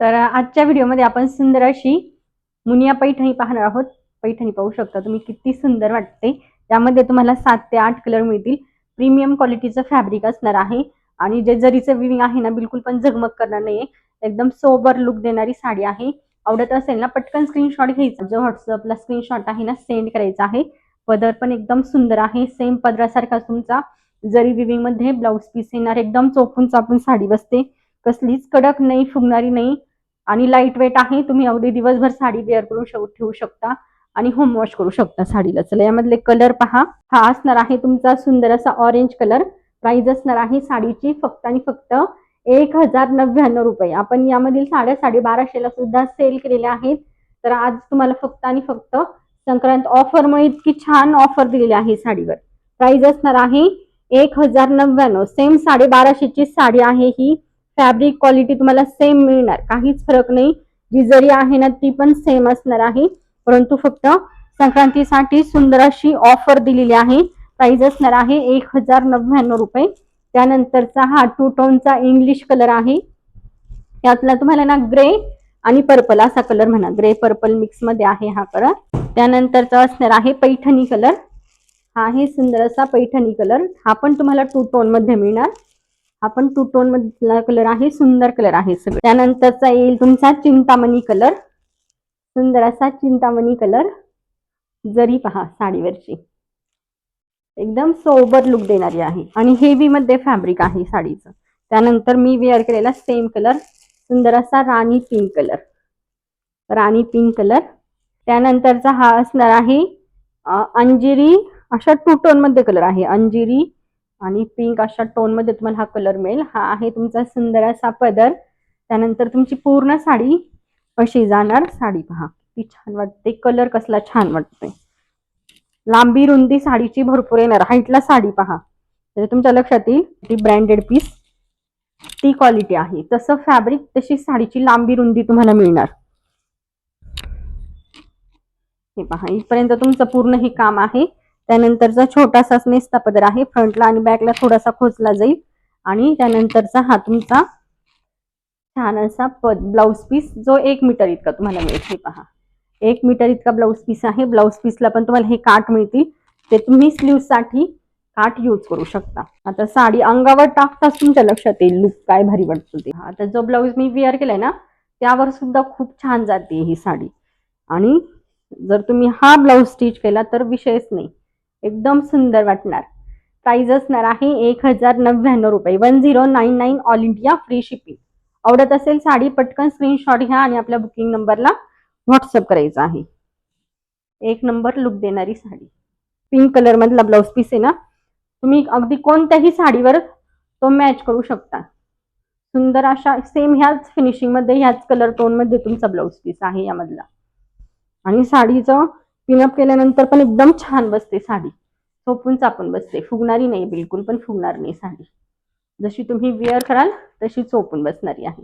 तर आजच्या व्हिडिओमध्ये आपण सुंदर अशी मुनिया पैठणी पाहणार आहोत. पैठणी पाहू शकता तुम्ही किती सुंदर वाटते. त्यामध्ये तुम्हाला 7 ते 8 कलर मिळतील. प्रीमियम क्वालिटीचं फॅब्रिक असणार आहे आणि जे जरीचं विविंग आहे ना बिलकुल पण झगमग करणार नाहीये. एकदम सोबर लुक देणारी साडी आहे. आवडत असेल ना पटकन स्क्रीनशॉट घ्यायचा. जो व्हॉट्सअपला स्क्रीनशॉट आहे ना सेंड करायचा आहे. पदर पण एकदम सुंदर आहे. सेम पदरासारखा तुमचा जरी विविंग मध्ये ब्लाउज पीस येणार. एकदम चोपून चापून साडी बसते. कसलीच कडक नाही, फुगणारी नाही आणि लाईट वेट आहे. तुम्ही अगदी दिवसभर साडी वेअर करून ठेवू शकता आणि होम वॉश करू शकता साडीला. चला यामधले कलर पहा. हा असणार आहे तुमचा सुंदर असा ऑरेंज कलर. प्राइस असणार आहे साडीची फक्त आणि फक्त 1099 रुपये. आपण यामधील साड्या 1250 सुद्धा सेल केलेल्या आहेत. तर आज तुम्हाला फक्त आणि फक्त संक्रांत ऑफरमुळे इतकी छान ऑफर दिलेली आहे साडीवर. प्राइस असणार आहे 1099. सेम 1250 ची साडी आहे ही. फॅब्रिक क्वालिटी तुम्हाला सेम मिळणार, काहीच फरक नाही. जी जरी आहे ना ती पण सेम असणार आहे, परंतु फक्त संक्रांतीसाठी सुंदर अशी ऑफर दिलेली आहे. प्राइस असणार आहे 1099 रुपये. त्यानंतरचा हा टू टोनचा इंग्लिश कलर आहे. यातला तुम्हाला ना ग्रे आणि पर्पल असा कलर म्हणा, ग्रे पर्पल मिक्स मध्ये आहे हा कलर. त्यानंतरचा असणार आहे पैठणी कलर. हा आहे सुंदर असा पैठणी कलर. हा पण तुम्हाला टू टोन मध्ये मिळणार. हा पण टू टोन मधला कलर आहे. सुंदर कलर आहे सगळं. त्यानंतरचा येईल तुमचा चिंतामणी कलर. सुंदर असा चिंतामणी कलर. जरी पहा साडीवरची एकदम सोबर लुक देणारी आहे आणि हेवी मध्ये फॅब्रिक आहे साडीचं. त्यानंतर मी वेअर केलेला सेम कलर सुंदर असा राणी पिंक कलर. राणी पिंक कलर. त्यानंतरचा हा असणार आहे अंजिरी. अशा टू टोन मध्ये कलर आहे. अंजिरी आणि पिंक अशा टोन मध्ये तुम्हाला हा कलर मिळेल. हा आहे तुमचा सुंदर असा पदर. त्यानंतर तुमची पूर्ण साडी अशी जाणार. साडी पहा किती छान वाटते. कलर कसला छान वाटतोय. लांबी रुंदी साडीची भरपूर येणार. हाईटला साडी पहा तर तुमच्या लक्षात येईल ती ब्रँडेड पीस ती क्वालिटी आहे. तसं फॅब्रिक तशी साडीची लांबी रुंदी तुम्हाला मिळणार. हे पहा इथपर्यंत तुमचं पूर्ण हे काम आहे. त्यानंतरचा छोटासा नेस्ता पदर आहे. फ्रंटला आणि बॅकला थोडासा खोचला जाईल आणि त्यानंतरचा हा तुमचा छान असा ब्लाउज पीस जो 1 मीटर इतका तुम्हाला मिळेल. हे पहा 1 मीटर इतका ब्लाउज पीस आहे. ब्लाउज पीसला पण तुम्हाला हे काठ मिळतील. ते तुम्ही स्लीव्ह साठी काठ यूज करू शकता. आता साडी अंगावर टाकताच तुमच्या लक्षात येईल लुक काय भारी वाटतो ते. आता जो ब्लाउज मी वेअर केलाय ना त्यावर सुद्धा खूप छान जाते ही साडी. आणि जर तुम्ही हा ब्लाउज स्टिच केला तर विषयच नाही, एकदम सुंदर वाटणार. प्राइस असणार आहे 1099 रुपये. 1099 ऑल इंडिया फ्री शिपिंग. आवडत असेल साडी पटकन स्क्रीनशॉट घ्या आणि आपल्या बुकिंग नंबरला व्हॉट्सअप करायचा आहे. एक नंबर लुक देणारी साडी. पिंक कलर मधला ब्लाउज पीस आहे ना, तुम्ही अगदी कोणत्याही साडीवर तो मॅच करू शकता. सुंदर अशा सेम ह्याच फिनिशिंग मध्ये ह्याच कलर टोन मध्ये तुमचा ब्लाउज पीस आहे यामधला. आणि साडीचं पिनअप केल्यानंतर पण एकदम छान बसते साडी. चोपून चापून बसते. फुगणारी नाही, बिलकुल पण फुगणार नाही साडी. जशी तुम्ही वेअर कराल तशी चोपून बसणारी आहे.